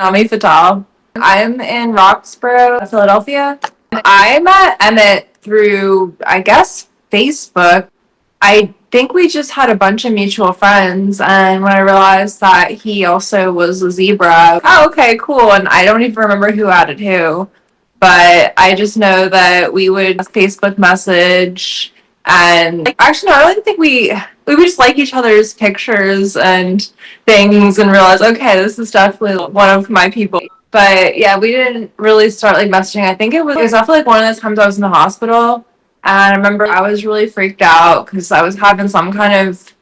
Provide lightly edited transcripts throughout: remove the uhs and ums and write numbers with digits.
Anomie Fatale. I'm in Roxborough, Philadelphia. I met Emet through, I guess, Facebook. I think we just had a bunch of mutual friends, and when I realized that he also was a zebra, oh, okay, cool. And I don't even remember who added who, but I just know that we would Facebook message, and actually, no, I don't think we would just like each other's pictures and things, and realize, okay, this is definitely one of my people. But yeah, we didn't really start like messaging. I think it was definitely like one of those times I was in the hospital, and I remember I was really freaked out because I was having some kind of,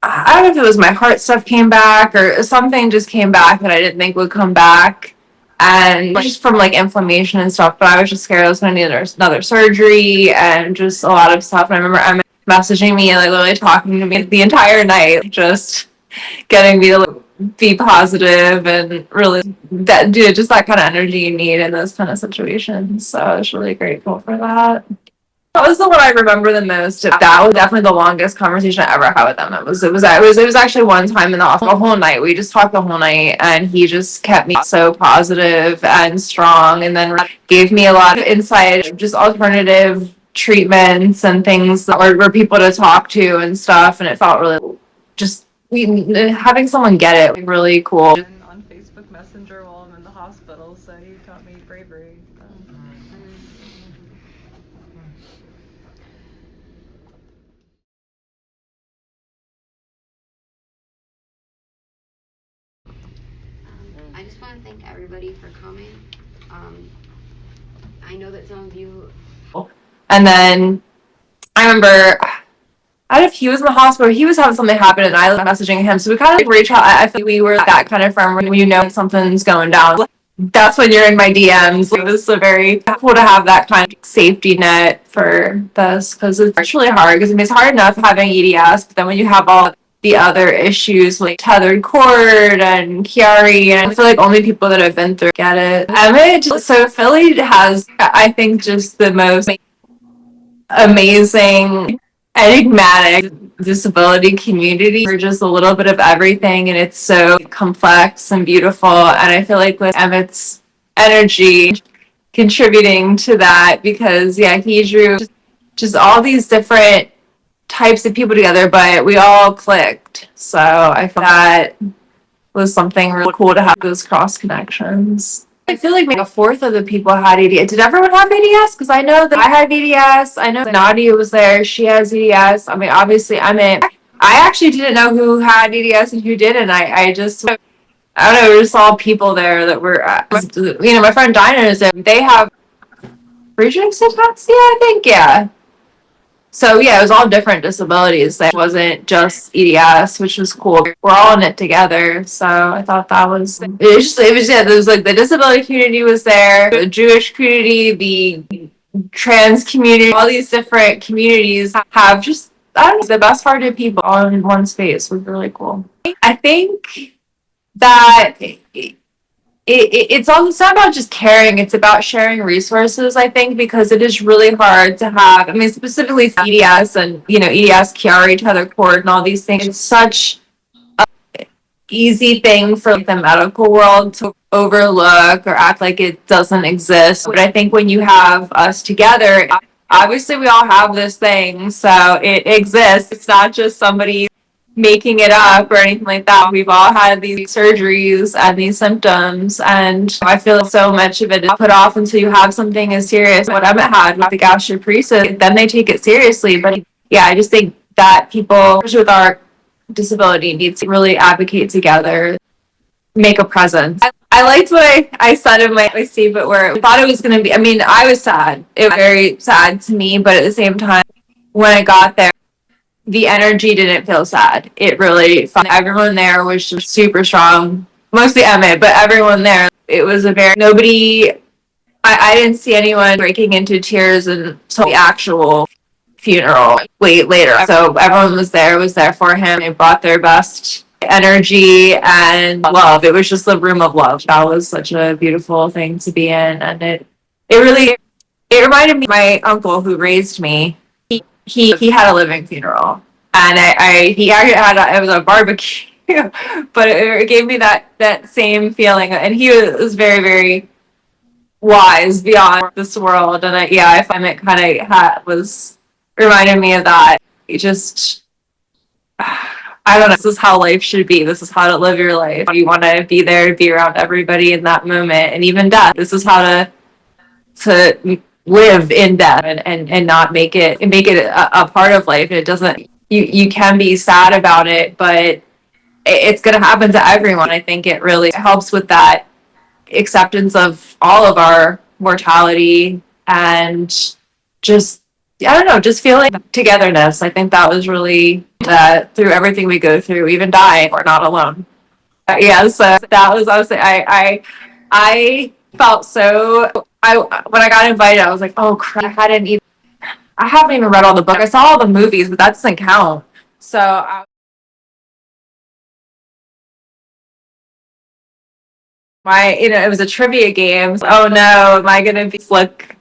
I don't know if it was my heart stuff came back or something just came back that I didn't think would come back. And just from like inflammation and stuff, but I was just scared I was going to need another surgery and just a lot of stuff. And I remember Emma messaging me and like literally talking to me the entire night, just getting me to like, be positive and really that just that kind of energy you need in those kind of situations. So I was really grateful for that. That was the one I remember the most. That was definitely the longest conversation I ever had with him. It was actually one time in the office, the whole night. We just talked the whole night, and he just kept me so positive and strong, and then gave me a lot of insight, just alternative treatments and things that were people to talk to and stuff. And it felt really just having someone get it really cool. On Facebook Messenger while I'm in the hospital, so he taught me bravery. I just want to thank everybody for coming. I know that some of you. And then I remember, I don't know if he was in the hospital, he was having something happen, and I was messaging him. So we kind of like reach out. I feel like we were that kind of friend when you know something's going down. That's when you're in my DMs. It was so very cool to have that kind of safety net for this, because it's really hard. Because I mean, it's hard enough having EDS, but then when you have all the other issues like tethered cord and Chiari, and I feel like only people that have been through get it. Emet, so Philly has, I think, just the most amazing, enigmatic disability community for just a little bit of everything, and it's so complex and beautiful. And I feel like with Emet's energy contributing to that, because yeah, he drew just all these different types of people together, but we all clicked. So I thought that was something really cool to have those cross connections. I feel like maybe a fourth of the people had EDS. Did everyone have EDS? Because I know that I had EDS. I know Nadia was there. She has EDS. I mean, obviously, I actually didn't know who had EDS and who didn't. I don't know, we just saw people there that were, my friend Dinah is there. They have Friedreich's ataxia, I think, yeah. So yeah, it was all different disabilities. It wasn't just EDS, which was cool. We're all in it together. So I thought that was yeah, there was like the disability community was there, the Jewish community, the trans community, all these different communities have just, I don't know, the best hearted people all in one space was really cool. I think that it's not about just caring, it's about sharing resources, I think, because it is really hard to have, I mean, specifically EDS and, EDS, Chiari, tethered cord, and all these things. It's such an easy thing for like, the medical world to overlook or act like it doesn't exist. But I think when you have us together, obviously we all have this thing, so it exists. It's not just somebody making it up or anything like that. We've all had these surgeries and these symptoms, and I feel like so much of it is put off until you have something as serious as what Emmett had with the gastroparesis. Then they take it seriously. But yeah, I just think that people, especially with our disability, need to really advocate together, make a presence. I liked what I said in my statement where I thought it was going to be, I mean, I was sad. It was very sad to me, but at the same time, when I got there, the energy didn't feel sad. It really, everyone there was just super strong. Mostly Emmett, but everyone there, it was a very, I didn't see anyone breaking into tears until the actual funeral later. So everyone was there for him. They brought their best energy and love. It was just a room of love. That was such a beautiful thing to be in. And it reminded me of my uncle who raised me. He had a living funeral, and he actually had it was a barbecue. but it gave me that same feeling. And he was very, very wise beyond this world. And I find it kind of was reminded me of that. It just, I don't know. This is how life should be. This is how to live your life. You want to be there, be around everybody in that moment, and even death. This is how to live in death and not make it a part of life. It doesn't. You can be sad about it, but it's going to happen to everyone. I think it really helps with that acceptance of all of our mortality and just, I don't know, just feeling togetherness. I think that was really through everything we go through, even dying, we're not alone. Yeah, so that was honestly, I felt so, when I got invited, I was like, oh crap, I haven't even read all the book. I saw all the movies, but that doesn't count. So it was a trivia game. So, oh no, am I gonna be like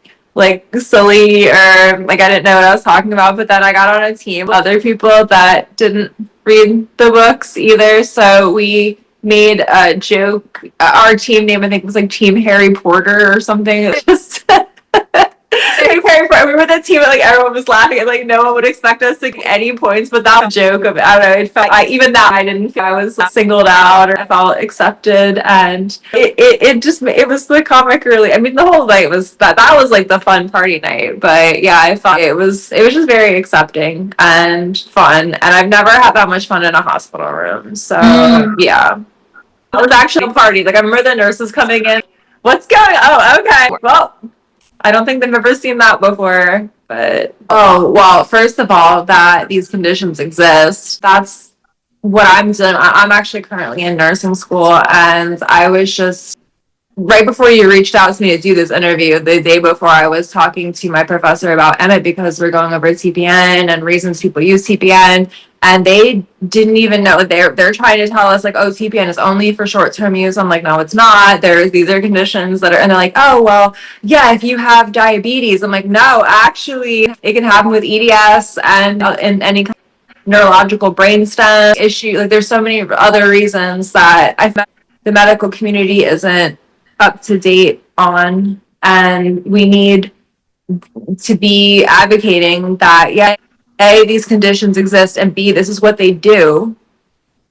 silly or like I didn't know what I was talking about? But then I got on a team with other people that didn't read the books either. So we made a joke. Our team name I think was like Team Harry Potter or something. It was just Harry Potter. We were the team, like everyone was laughing, and like no one would expect us to get any points. But that joke of I don't know, it felt even that I didn't feel I was singled out or I felt accepted, and it was the comic relief. I mean, the whole night was that was like the fun party night. But yeah, I thought it was just very accepting and fun, and I've never had that much fun in a hospital room. So yeah, it was actually a party. Like I remember the nurses coming in. What's going? Oh, okay. Well, I don't think they've ever seen that before, but oh, well, first of all, that these conditions exist. That's what I'm doing. I'm actually currently in nursing school, and I was just right before you reached out to me to do this interview, the day before I was talking to my professor about Emet because we're going over TPN and reasons people use TPN. And they didn't even know they're trying to tell us like, oh, TPN is only for short-term use. I'm like, no, it's not. These are conditions that are, and they're like, oh, well, yeah, if you have diabetes. I'm like, no, actually, it can happen with EDS and any kind of neurological brainstem issue. Like, there's so many other reasons that I think the medical community isn't up to date on, and we need to be advocating that, yeah, A, these conditions exist, and B, this is what they do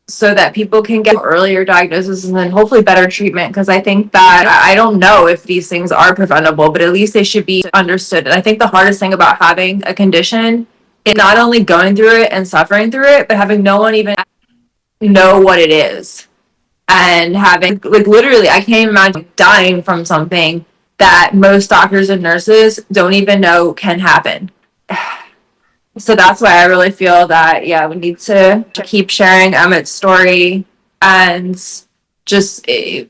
so that people can get earlier diagnosis and then hopefully better treatment. Because I think that I don't know if these things are preventable, but at least they should be understood. And I think the hardest thing about having a condition is not only going through it and suffering through it, but having no one even know what it is. And having, like, literally, I can't even imagine dying from something that most doctors and nurses don't even know can happen. So that's why I really feel that, yeah, we need to keep sharing Emet's story and just, A,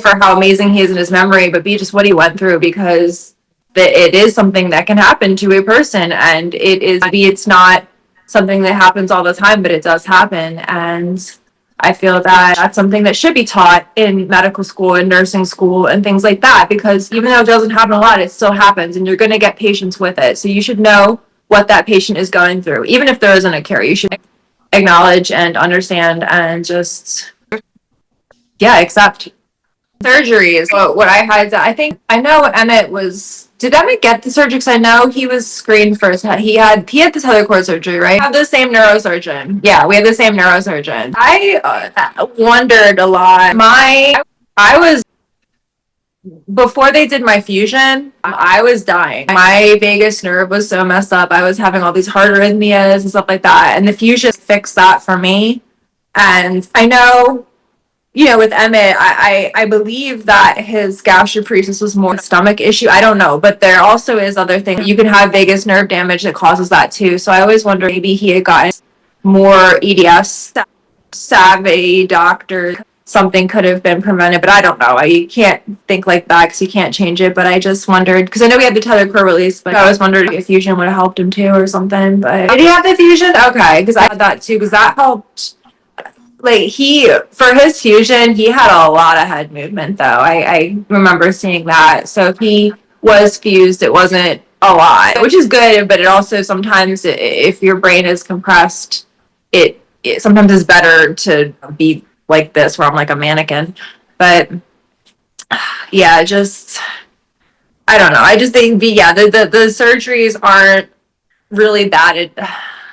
for how amazing he is in his memory, but B, just what he went through, because it is something that can happen to a person. And it's not something that happens all the time, but it does happen. And I feel that that's something that should be taught in medical school and nursing school and things like that, because even though it doesn't happen a lot, it still happens, and you're going to get patients with it. So you should know what that patient is going through. Even if there isn't a cure, you should acknowledge and understand and just, yeah, accept. Surgeries. So what I had, I know Emet did Emet get the surgery? Because I know he was screened first. He had this other core surgery, right? We have the same neurosurgeon. Yeah, we have the same neurosurgeon. I wondered a lot. I was, before they did my fusion, I was dying. My vagus nerve was so messed up. I was having all these heart arrhythmias and stuff like that. And the fusion fixed that for me. And I know, with Emet, I believe that his gastroparesis was more a stomach issue. I don't know. But there also is other things. You can have vagus nerve damage that causes that too. So I always wonder maybe he had gotten more EDS savvy doctor, something could have been prevented, but I don't know. You can't think like that because you can't change it. But I just wondered, because I know we had the tether core release, but I was wondering if fusion would have helped him too or something. But did he have the fusion? Okay, because I had that too, because that helped. Like, for his fusion, he had a lot of head movement though. I remember seeing that. So if he was fused, it wasn't a lot, which is good, but it also sometimes, if your brain is compressed, it sometimes it's better to be like this where I'm like a mannequin. But yeah, just I don't know. I just think the surgeries aren't really bad.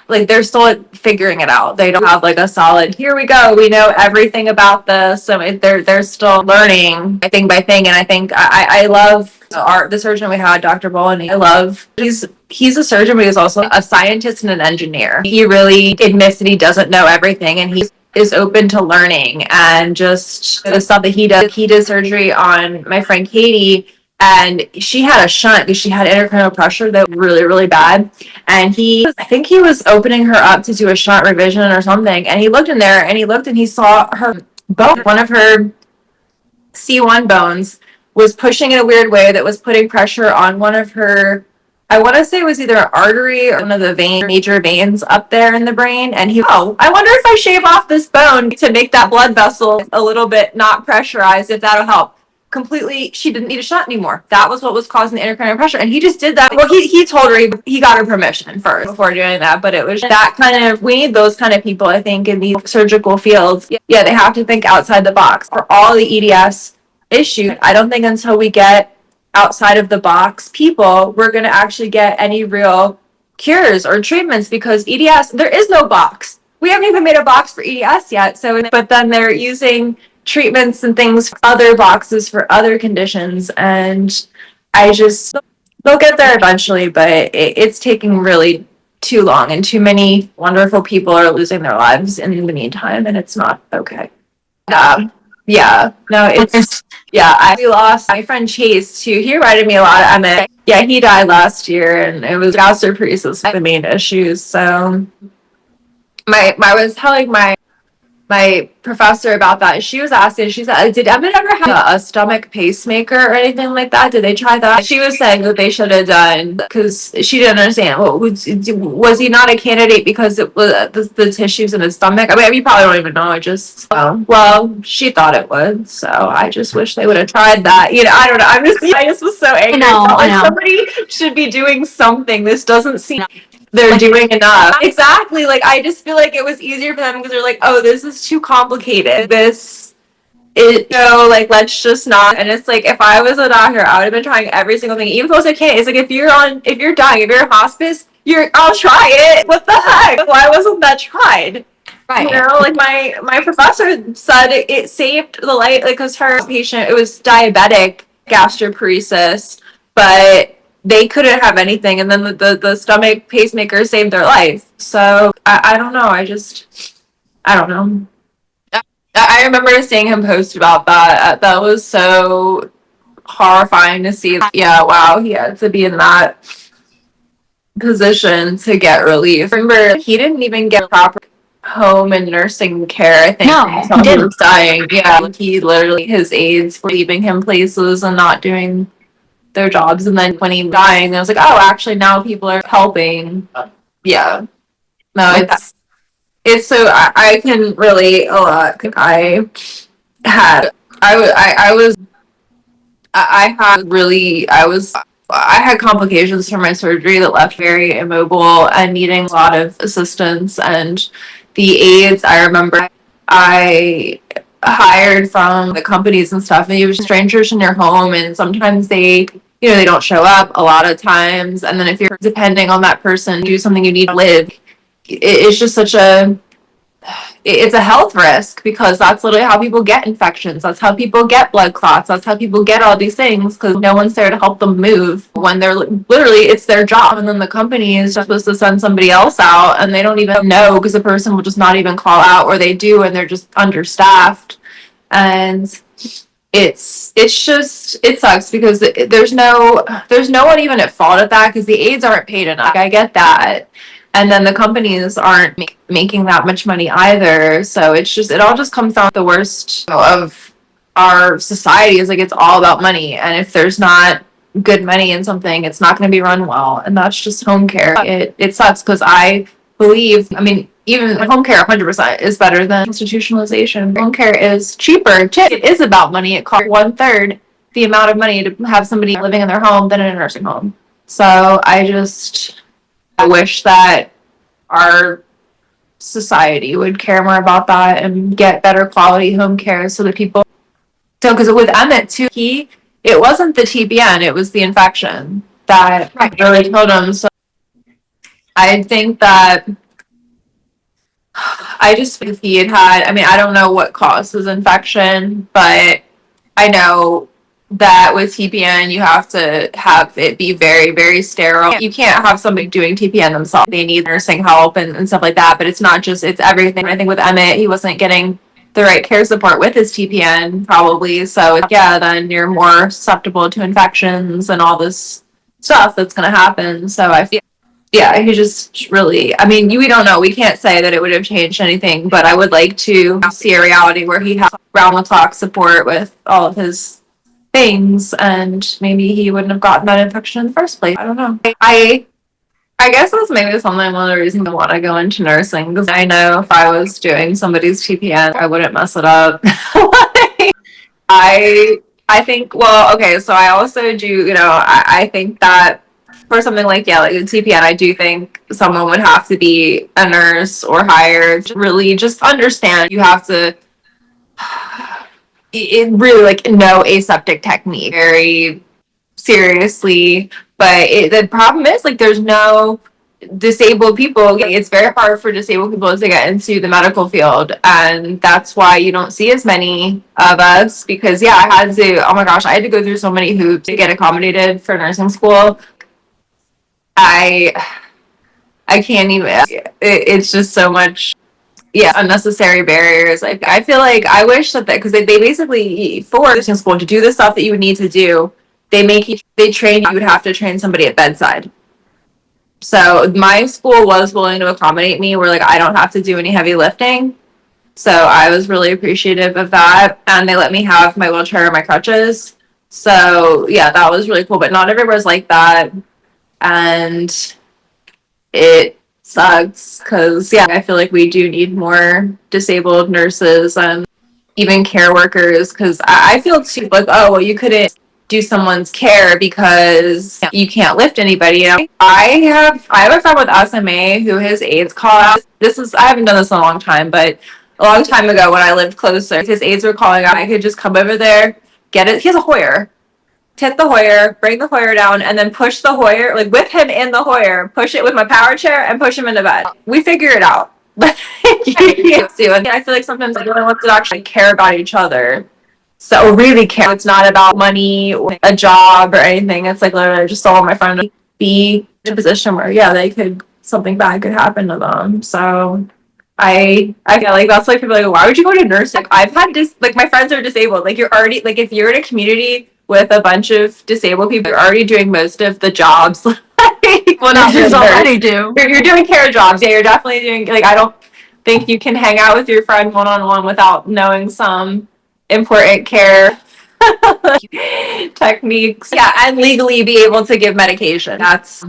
Like they're still figuring it out. They don't have like a solid. Here we go. We know everything about this. So they're still learning thing by thing. And I think I love the surgeon we had, Dr. Bolani. I love he's a surgeon, but he's also a scientist and an engineer. He really admits that he doesn't know everything, and he is open to learning and just the stuff that he does. He did surgery on my friend Katie, and she had a shunt because she had intracranial pressure that was really, really bad. And I think he was opening her up to do a shunt revision or something. And he looked in there and he saw her bone, one of her C1 bones was pushing in a weird way that was putting pressure on one of her, I want to say it was either an artery or one of the major veins up there in the brain. And I wonder if I shave off this bone to make that blood vessel a little bit not pressurized, if that'll help. Completely, she didn't need a shot anymore. That was what was causing the intracranial pressure, and he just did that. Well, he told her he got her permission first before doing that, but it was that kind of, we need those kind of people, I think, in these surgical fields. Yeah, they have to think outside the box for all the EDS issues. I don't think until we get outside of the box people, we're going to actually get any real cures or treatments, because EDS, there is no box. We haven't even made a box for EDS yet. So, but then they're using treatments and things for other boxes for other conditions, and they'll get there eventually, but it's taking really too long, and too many wonderful people are losing their lives in the meantime, and it's not okay. No, we lost my friend Chase too. He reminded me a lot of Emmett. Yeah, he died last year, and it was gastroparesis the main issues. So I was telling my professor about that. She was asking, she said, did Emet ever have a stomach pacemaker or anything like that? Did they try that? She was saying that they should have done, because she didn't understand. Well, was he not a candidate because it was the tissues in his stomach? I mean, you probably don't even know. Well, she thought it would. So I just wish they would have tried that. I don't know. I just was so angry. I know. Somebody should be doing something. This doesn't seem they're doing enough. Exactly. Like, I just feel like it was easier for them because they're like, oh, this is too complicated. Like, let's just not. And it's like, if I was a doctor, I would have been trying every single thing, even though I can't. It's like, if you're dying, if you're in hospice, I'll try it. What the heck? Why wasn't that tried? Right. Like my professor said it saved the life, like, because her patient, it was diabetic gastroparesis, but they couldn't have anything, and then the stomach pacemaker saved their life. So I don't know. I don't know. I remember seeing him post about that. That was so horrifying to see. Yeah, wow, he had to be in that position to get relief. Remember, he didn't even get proper home and nursing care, I think, until he was dying. Yeah, he literally, his aides were leaving him places and not doing their jobs, and then when he was dying, I was like, oh, actually now people are helping. Yeah, no, it's so I can relate a lot. I had I had complications from my surgery that left very immobile and needing a lot of assistance, and the aides, I remember I hired from the companies and stuff, and you have strangers in your home, and sometimes they don't show up a lot of times, and then if you're depending on that person to do something you need to live, it's just it's a health risk, because that's literally how people get infections. That's how people get blood clots. That's how people get all these things, because no one's there to help them move when they're literally, it's their job. And then the company is supposed to send somebody else out, and they don't even know, because the person will just not even call out, or they do and they're just understaffed. And it sucks, because there's no one even at fault at that, because the aides aren't paid enough. I get that. And then the companies aren't making that much money either. So it all just comes down to the worst of our society, is like, it's all about money. And if there's not good money in something, it's not going to be run well. And that's just home care. It sucks, because I believe, even home care 100% is better than institutionalization. Home care is cheaper. It is about money. It costs 1/3 the amount of money to have somebody living in their home than in a nursing home. So I wish that our society would care more about that and get better quality home care so that people. So, because with Emmett too, it wasn't the TBN, it was the infection that really killed him. So I think that I just think he had, I mean, I don't know what caused his infection, but I know that with TPN, you have to have it be very, very sterile. You can't have somebody doing TPN themselves. They need nursing help and stuff like that, but it's not just, it's everything. I think with Emmett, he wasn't getting the right care support with his TPN, probably. So, yeah, then you're more susceptible to infections and all this stuff that's going to happen. So, I feel yeah, he just really, I mean, we don't know. We can't say that it would have changed anything, but I would like to see a reality where he has round the clock support with all of his things and maybe he wouldn't have gotten that infection in the first place. I don't know. I guess that's maybe something one of the reasons I want to go into nursing because I know if I was doing somebody's TPN, I wouldn't mess it up. I I think well, okay, so I also do, I think that for something like yeah, like a TPN, I do think someone would have to be a nurse or hired to really just understand you have to it really like know aseptic technique very seriously. But the problem is like there's no disabled people. It's very hard for disabled people to get into the medical field, and that's why you don't see as many of us. Because yeah, I had to. Oh my gosh, I had to go through so many hoops to get accommodated for nursing school. I I can't even. It's just so much. Yeah, unnecessary barriers. I feel like I wish that because they basically for nursing school to do the stuff that you would need to do, they train you would have to train somebody at bedside. So my school was willing to accommodate me where like I don't have to do any heavy lifting. So I was really appreciative of that. And they let me have my wheelchair and my crutches. So yeah, that was really cool. But not everywhere's like that. And it sucks because yeah, I feel like we do need more disabled nurses and even care workers because I feel too like oh well you couldn't do someone's care because you can't lift anybody. I have a friend with SMA who his aides call out. This is I haven't done this in a long time, but a long time ago when I lived closer, his aides were calling out. I could just come over there, get it. He has a Hoyer. Hit the Hoyer, bring the Hoyer down, and then push the Hoyer, like with him in the Hoyer, push it with my power chair and push him into bed. We figure it out. You do. And I feel like sometimes the only ones that actually care about each other. So really care. It's not about money or a job or anything. It's like literally I just saw my friend be in a position where yeah, they could something bad could happen to them. So I feel like that's like people are like, why would you go to nursing? Like, I've had like my friends are disabled. Like you're already like if you're in a community with a bunch of disabled people, you're already doing most of the jobs. Like, well, not Nurses just already do. you're doing care jobs. Yeah, you're definitely doing like I don't think you can hang out with your friend one on one without knowing some important care techniques. Yeah, and legally be able to give medication. That's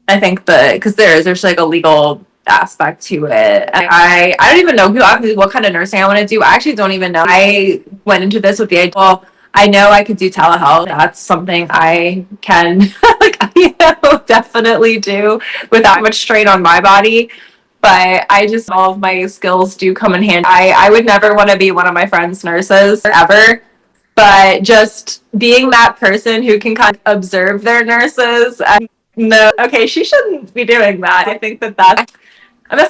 I think because there's like a legal aspect to it. I don't even know what kind of nursing I want to do. I actually don't even know. I went into this with the idea. Well, I know I could do telehealth. That's something I can like definitely do without much strain on my body. But I just all of my skills do come in handy. I would never want to be one of my friends' nurses ever. But just being that person who can kind of observe their nurses and no, okay, she shouldn't be doing that. I think that's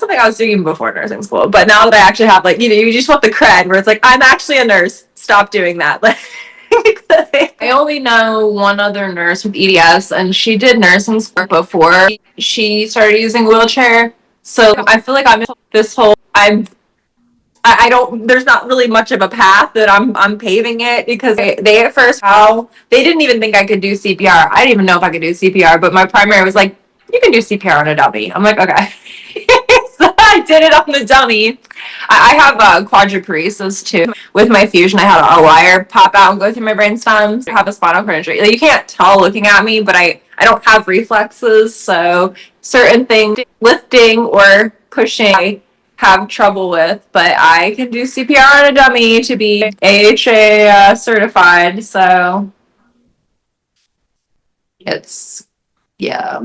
something I was doing even before nursing school. But now that I actually have like, you just want the cred where it's like, I'm actually a nurse. Stop doing that. Like, I only know one other nurse with EDS, and she did nursing school before she started using wheelchair. So I feel like I'm in this whole I don't there's not really much of a path that I'm paving it because they at first how they didn't even think I could do CPR. I didn't even know if I could do CPR, but my primary was like, you can do CPR on a dummy. I'm like, okay. So I did it on the dummy. I have quadriparesis too. With my fusion, I had a wire pop out and go through my brainstem. I have a spinal cord injury. Like, you can't tell looking at me, but I don't have reflexes, so certain things, lifting or pushing, I have trouble with. But I can do CPR on a dummy to be AHA certified. So it's yeah.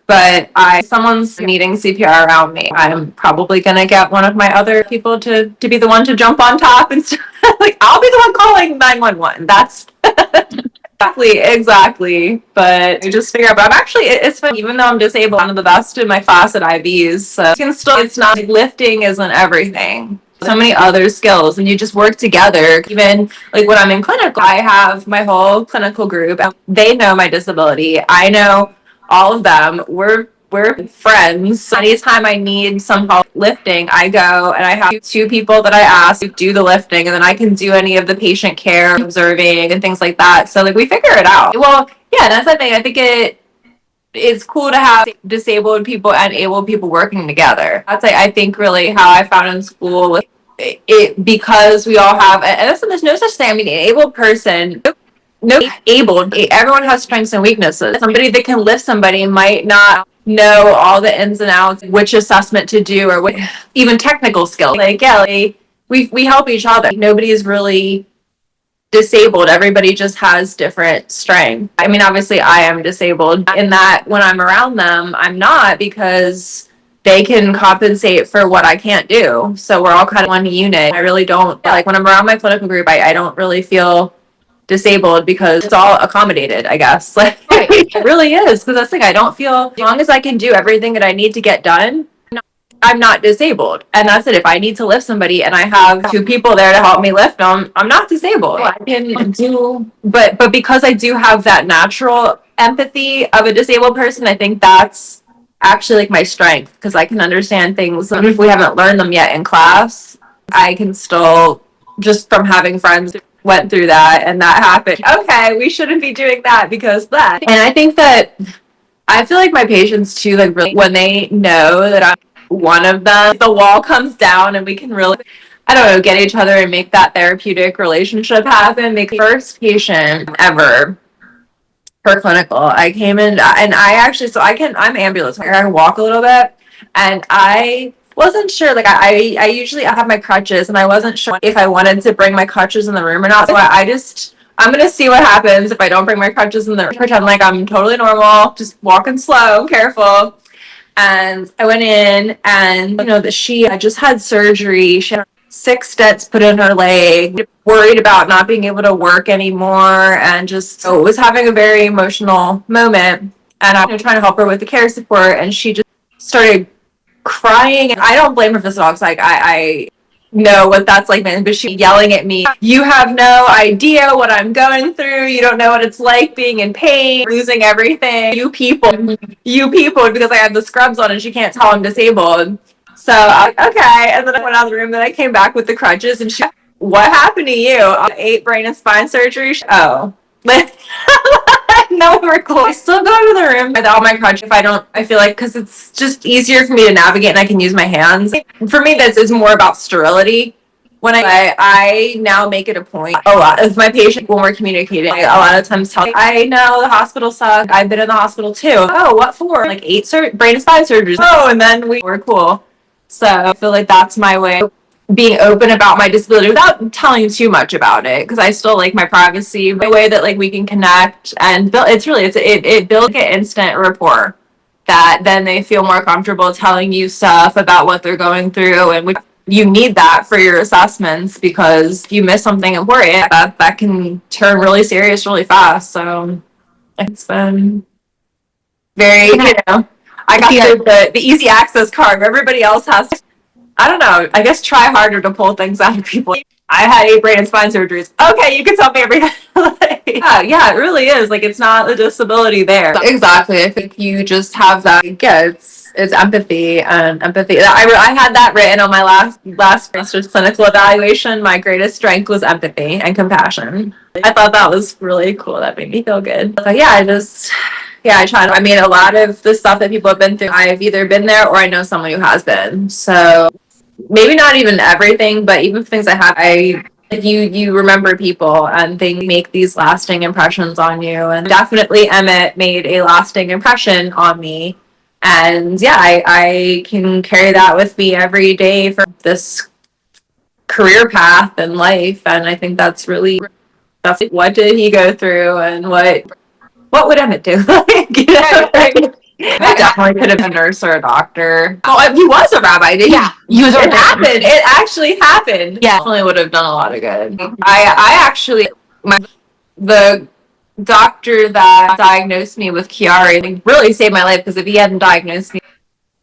But someone's needing CPR around me, I'm probably gonna get one of my other people to be the one to jump on top and stuff. Like, I'll be the one calling 911. That's exactly. But I just figure out. But I'm actually, it's fun. Even though I'm disabled, I'm the best in my class at IVs. So you can still, it's not like lifting isn't everything. So many other skills, and you just work together. Even like when I'm in clinical, I have my whole clinical group. They know my disability. I know all of them. We're friends. So anytime I need some help lifting, I go and I have two people that I ask to do the lifting, and then I can do any of the patient care, observing, and things like that. So like we figure it out. Well, yeah, that's the thing. I think it's cool to have disabled people and able people working together. That's like, I think really how I found in school it because we all have, and there's no such thing. I mean, an able person, no able, everyone has strengths and weaknesses. Somebody that can lift somebody might not know all the ins and outs, which assessment to do, or what, even technical skills. Like, yeah, like, we help each other. Nobody is really disabled. Everybody just has different strengths. I mean, obviously I am disabled in that when I'm around them, I'm not, because they can compensate for what I can't do. So we're all kind of one unit. I really don't, like, when I'm around my clinical group, I don't really feel disabled because it's all accommodated, I guess. Like, it really is. Because that's like, I don't feel, as long as I can do everything that I need to get done, I'm not disabled. And that's it. If I need to lift somebody and I have two people there to help me lift them, I'm not disabled. I can do, but because I do have that natural empathy of a disabled person, I think that's actually like my strength, because I can understand things even if we haven't learned them yet in class. I can still, just from having friends went through that and that happened. Okay, we shouldn't be doing that because that. And I think that I feel like my patients too, like really, when they know that I'm one of them, the wall comes down and we can really, I don't know, get each other and make that therapeutic relationship happen. The first patient ever for clinical, I came in and I actually, so I'm ambulance, I can walk a little bit, and I wasn't sure, like I usually I have my crutches, and I wasn't sure if I wanted to bring my crutches in the room or not. So I'm gonna see what happens if I don't bring my crutches in the room. Pretend like I'm totally normal, just walking slow, careful. And I went in, and that she had just had surgery. She had 6 stents put in her leg, worried about not being able to work anymore, and just so was having a very emotional moment. And I'm trying to help her with the care support, and she just started crying. I don't blame her for this at all, because like I know what that's like, man. But she yelling at me, "You have no idea what I'm going through. You don't know what it's like being in pain, losing everything. You people," because I have the scrubs on and she can't tell I'm disabled. So okay, and then I went out of the room. Then I came back with the crutches, and she, "What happened to you? 8 brain and spine surgery?" Oh. No, we're cool. I still go to the room with all my crutches if I feel like, because it's just easier for me to navigate and I can use my hands. For me, this is more about sterility. When I now make it a point, a lot of my patient, when we're communicating, a lot of times tell, I know the hospital sucks. I've been in the hospital too. Oh, what for? Like 8 brain and spine surgeries. Oh, and then we're cool. So I feel like that's my way of being open about my disability without telling too much about it, because I still like my privacy. The way that like we can connect and build, it builds an instant rapport that then they feel more comfortable telling you stuff about what they're going through, and you need that for your assessments, because if you miss something important, that can turn really serious really fast. So it's been very, I got the easy access card where everybody else has to, I don't know, I guess try harder to pull things out of people. I had 8 brain and spine surgeries. Okay, you can tell me everything. Yeah, it really is. Like, it's not a disability there. Exactly. I think you just have that. Yeah, it's empathy and empathy. I had that written on my last master's clinical evaluation. My greatest strength was empathy and compassion. I thought that was really cool. That made me feel good. So yeah, I try to, I mean, a lot of the stuff that people have been through, I've either been there or I know someone who has been. So maybe not even everything, but even things you remember people and they make these lasting impressions on you. And definitely Emet made a lasting impression on me. And yeah, I can carry that with me every day for this career path and life. And I think that's what did he go through, and what would Emet do? I definitely could have been a nurse or a doctor. Oh, he was a rabbi. Yeah, he was. It happened. It actually happened. Yeah. Definitely would have done a lot of good. I actually, the doctor that diagnosed me with Chiari really saved my life, because if he hadn't diagnosed me,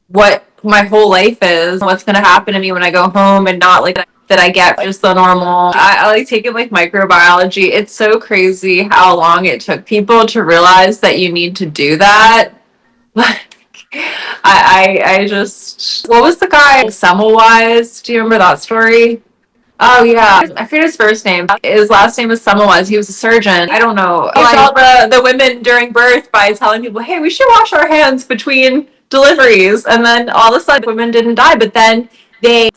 what my whole life is, what's going to happen to me when I go home, and not like that I get just the normal. I like taking like microbiology. It's so crazy how long it took people to realize that you need to do that. I just, what was the guy Semmelweis? Do you remember that story? Oh yeah, I forget his first name. His last name is Semmelweis. He was a surgeon. I don't know. He saw the women during birth by telling people, "Hey, we should wash our hands between deliveries," and then all of a sudden, women didn't die. But then they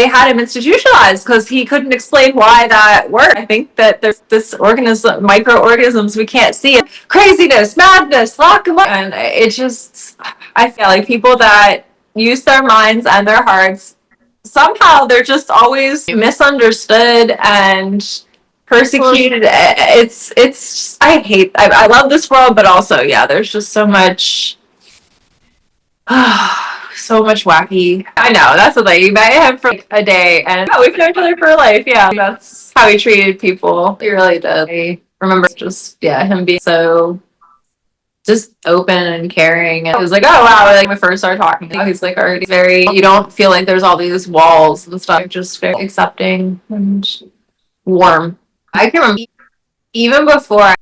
had him institutionalized because he couldn't explain why that worked. I think that there's this organism, microorganisms we can't see, craziness, madness, lock them up, and it just, I feel like people that use their minds and their hearts, somehow they're just always misunderstood and persecuted. It's I love this world, but also, yeah, there's just so much. So much wacky. I know, that's the thing. You met him for like a day, and we've known each other for life. Yeah, that's how he treated people. He really did. I remember just, yeah, him being so just open and caring. And it was like, oh wow, like when we first started talking, he's like already very, you don't feel like there's all these walls and stuff, just very accepting and warm. I can remember even before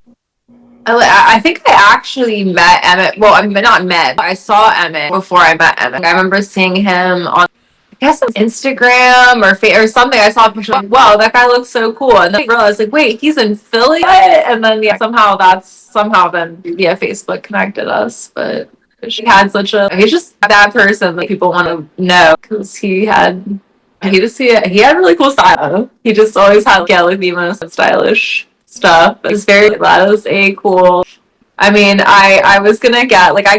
I think I actually met Emet. Well, I mean, not met, but I saw Emet before I met Emet. I remember seeing him on, I guess, Instagram or something. I saw a picture like, wow, that guy looks so cool. And then I realized, like, wait, he's in Philly? And then, yeah, somehow then, yeah, Facebook connected us. But he's just that person that people want to know, because he had really cool style. He just always had, yeah, like the most stylish stuff. That was a cool. I mean, I was gonna get, like, I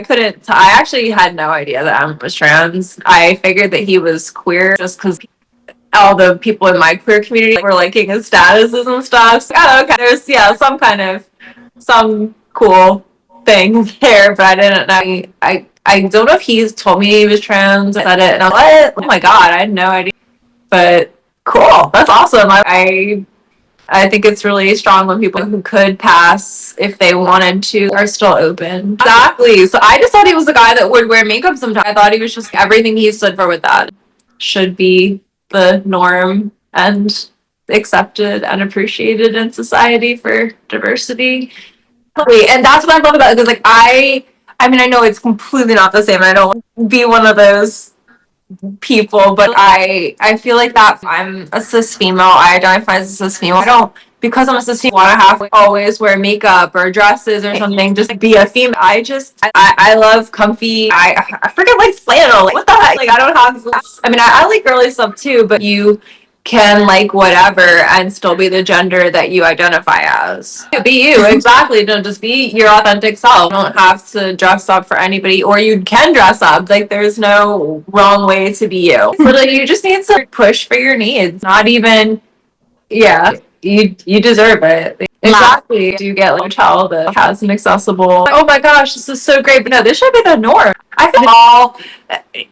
actually had no idea that Em was trans. I figured that he was queer just because all the people in my queer community were liking his statuses and stuff. So, oh, okay, there's, yeah, some cool thing there, but I didn't know. I don't know if he's told me he was trans. I said it, and I'm like, what? Oh my god, I had no idea. But cool, that's awesome. I think it's really strong when people who could pass if they wanted to are still open. Exactly. So I just thought he was the guy that would wear makeup sometimes. I thought he was just everything he stood for with that should be the norm and accepted and appreciated in society for diversity. And that's what I love about it. Because, like, I mean, I know it's completely not the same. I don't want to be one of those people, but I feel like that I'm a cis female. I identify as a cis female. I don't, because I'm a cis female, want to have to always wear makeup or dresses or something just to be a female. I love comfy. I forget, like, flannel. Like, what the heck? Like, I don't have. I mean, I like girly stuff too, but you can like whatever and still be the gender that you identify as. Be you, exactly. Don't just be your authentic self. You don't have to dress up for anybody, or you can dress up. Like, there's no wrong way to be you. So, like, you just need to push for your needs. Not even, yeah, you deserve it. Exactly. Do you get like a child that has an accessible, oh my gosh, this is so great, but no, this should be the norm. I feel all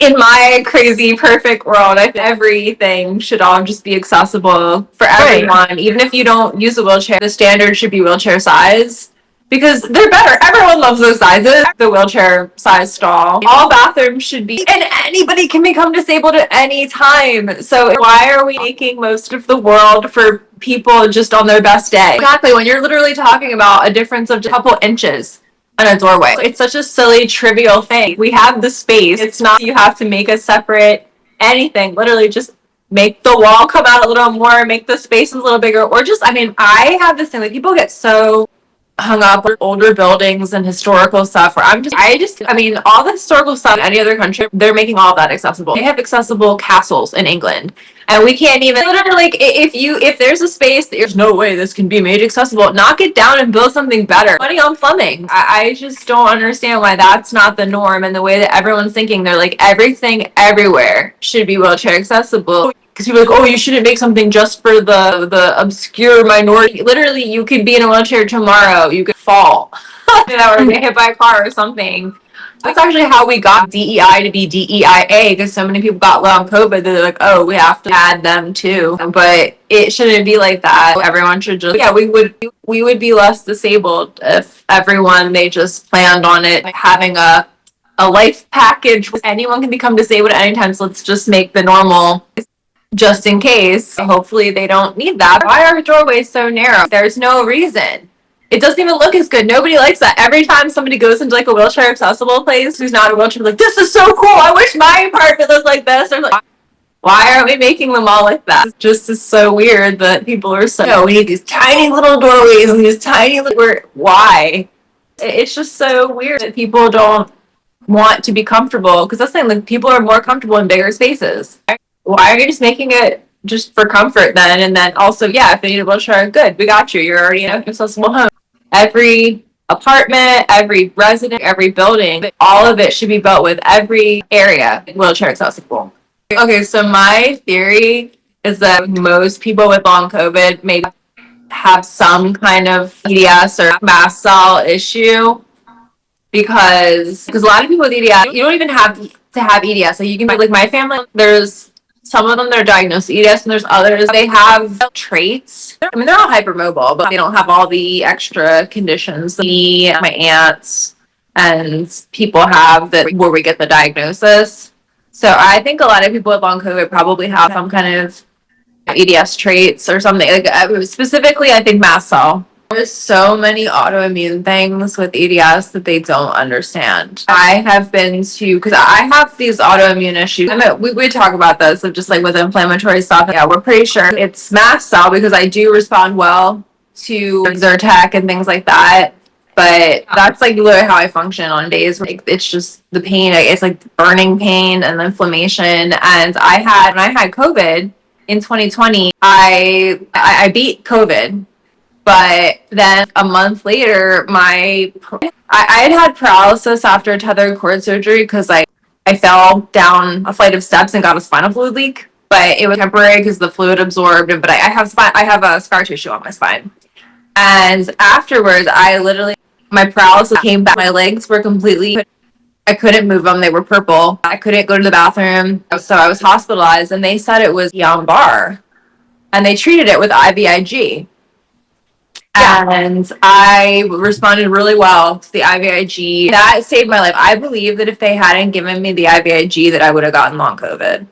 in my crazy perfect world, I think everything should all just be accessible for everyone. Even if you don't use a wheelchair, the standard should be wheelchair size, because they're better. Everyone loves those sizes. The wheelchair size stall. All bathrooms should be, and anybody can become disabled at any time. So why are we making most of the world for people just on their best day? Exactly, when you're literally talking about a difference of just a couple inches in a doorway. It's such a silly, trivial thing. We have the space. It's not you have to make a separate anything. Literally just make the wall come out a little more, make the space a little bigger, or just, I mean, I have this thing, like, people get so hung up with older buildings and historical stuff where I mean, all the historical stuff in any other country, they're making all of that accessible. They have accessible castles in England, and we can't even, literally, like, if there's a space that there's no way this can be made accessible, knock it down and build something better. Money on plumbing. I just don't understand why that's not the norm, and the way that everyone's thinking, they're like, everything everywhere should be wheelchair accessible. because people are like, oh, you shouldn't make something just for the obscure minority. Literally, you could be in a wheelchair tomorrow. You could fall, or get hit by a car or something. That's actually how we got DEI to be DEIA, because so many people got long COVID that they're like, oh, we have to add them too. But it shouldn't be like that. Everyone should just, yeah, we would be less disabled if everyone, they just planned on it, like having a life package. Anyone can become disabled at any time, so let's just make the normal just in case. Hopefully they don't need that. Why are doorways so narrow? There's no reason. It doesn't even look as good. Nobody likes that. Every time somebody goes into like a wheelchair accessible place who's not a wheelchair, like, this is so cool. I wish my apartment looked like this. Or like, why aren't we making them all like that? It just is so weird that people are so, no, we need these tiny little doorways and these tiny little, why? It's just so weird that people don't want to be comfortable, because that's the thing, like, people are more comfortable in bigger spaces. Why are you just making it just for comfort then? And then also, yeah, if they need a wheelchair, good, we got you. You're already in an accessible home. Every apartment, every resident, every building, all of it should be built with every area wheelchair accessible. Okay, so my theory is that most people with long COVID may have some kind of EDS or mast cell issue, because a lot of people with EDS, you don't even have to have EDS. Like, you can be like my family, there's some of them that are diagnosed with EDS, and there's others, they have traits. I mean, they're all hypermobile, but they don't have all the extra conditions me, my aunts, and people have that where we get the diagnosis. So I think a lot of people with long COVID probably have some kind of EDS traits or something. Like, specifically, I think mast cell. There's so many autoimmune things with EDS that they don't understand. I have been to, because I have these autoimmune issues. I mean, we talk about this, of just like with inflammatory stuff. Yeah, we're pretty sure it's mast cell, because I do respond well to Zyrtec and things like that. But that's like literally how I function on days where it's just the pain. It's like burning pain and inflammation. And when I had COVID in 2020, I beat COVID. But then a month later, I had paralysis after a tethered cord surgery, because I fell down a flight of steps and got a spinal fluid leak. But it was temporary because the fluid absorbed. But I have a scar tissue on my spine. And afterwards, my paralysis came back. My legs were I couldn't move them. They were purple. I couldn't go to the bathroom. So I was hospitalized, and they said it was Guillain-Barré. And they treated it with IVIG. And I responded really well to the IVIG. That saved my life. I believe that if they hadn't given me the IVIG, that I would have gotten long COVID.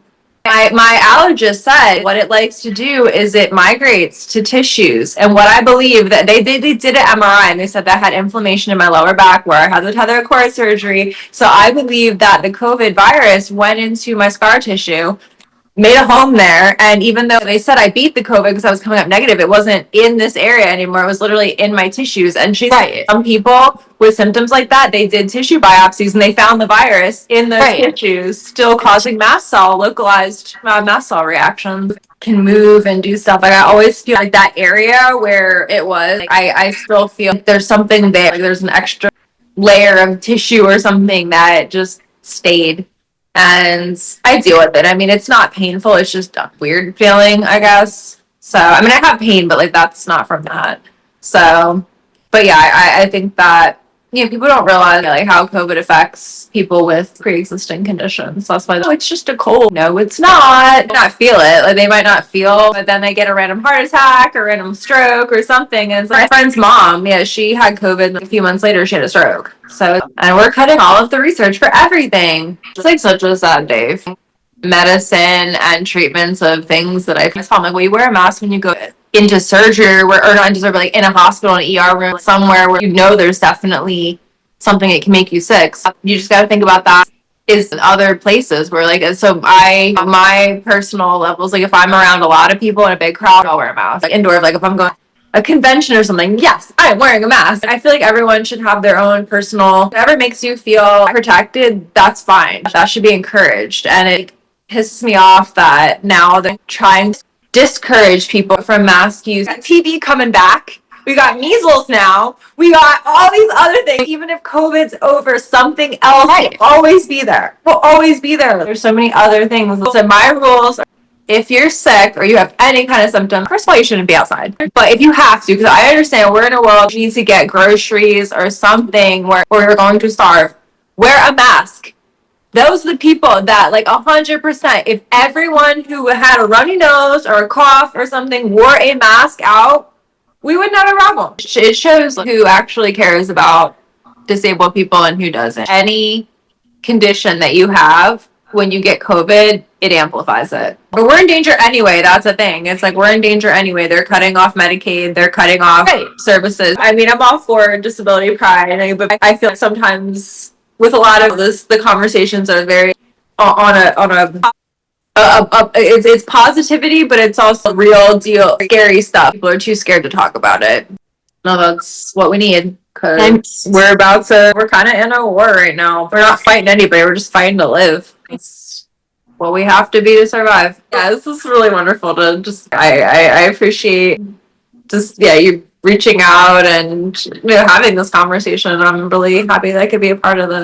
My allergist said what it likes to do is it migrates to tissues. And what I believe that they did an MRI, and they said that I had inflammation in my lower back where I had the tethered cord surgery. So I believe that the COVID virus went into my scar tissue, made a home there, and even though they said I beat the COVID because I was coming up negative, it wasn't in this area anymore. It was literally in my tissues. And she said some people with symptoms like that, they did tissue biopsies and they found the virus in those tissues, still causing localized mast cell reactions. Can move and do stuff. Like, I always feel like that area where it was, I still feel like there's something there. Like, there's an extra layer of tissue or something that just stayed. And I deal with it. I mean, it's not painful. It's just a weird feeling, I guess. So, I mean, I have pain, but like, that's not from that. So, but yeah, I think that, people don't realize like how COVID affects people with pre-existing conditions. That's why, it's just a cold. No, it's not. Not feel it. Like, they might not feel, but then they get a random heart attack or random stroke or something. And it's like my friend's mom, she had COVID. A few months later, she had a stroke. So, and we're cutting all of the research for everything. It's like such a sad day. Medicine and treatments of things that I found, like, well, you wear a mask when you go into surgery, or not into surgery, but like in a hospital, an ER room, somewhere where there's definitely something that can make you sick. So you just got to think about that. Is other places where, like, so my personal levels, like, if I'm around a lot of people in a big crowd, I'll wear a mask. Like, indoors, like if I'm going a convention or something, yes, I'm wearing a mask. I feel like everyone should have their own personal, whatever makes you feel protected, that's fine. That should be encouraged. And it pisses me off that now they're trying to discourage people from mask use. TB coming back. We got measles now. We got all these other things. Even if COVID's over, something else will always be there. Will always be there. There's so many other things. So my rules if you're sick or you have any kind of symptom, first of all, you shouldn't be outside. But if you have to, because I understand we're in a world you need to get groceries or something where you're going to starve, wear a mask. Those are the people that, like, 100%, if everyone who had a runny nose or a cough or something wore a mask out, we wouldn't have a problem. It shows who actually cares about disabled people and who doesn't. Any condition that you have, when you get COVID, it amplifies it. But we're in danger anyway. That's the thing. It's like we're in danger anyway. They're cutting off Medicaid. They're cutting off services. I mean, I'm all for disability pride, but I feel like sometimes with a lot of this, the conversations are very it's positivity, but it's also real deal scary stuff. People are too scared to talk about it. No, that's what we need. Because we're kind of in a war right now. We're not fighting anybody. We're just fighting to live. It's what we have to be to survive. Yeah, this is really wonderful to I appreciate you reaching out and having this conversation. I'm really happy that I could be a part of this.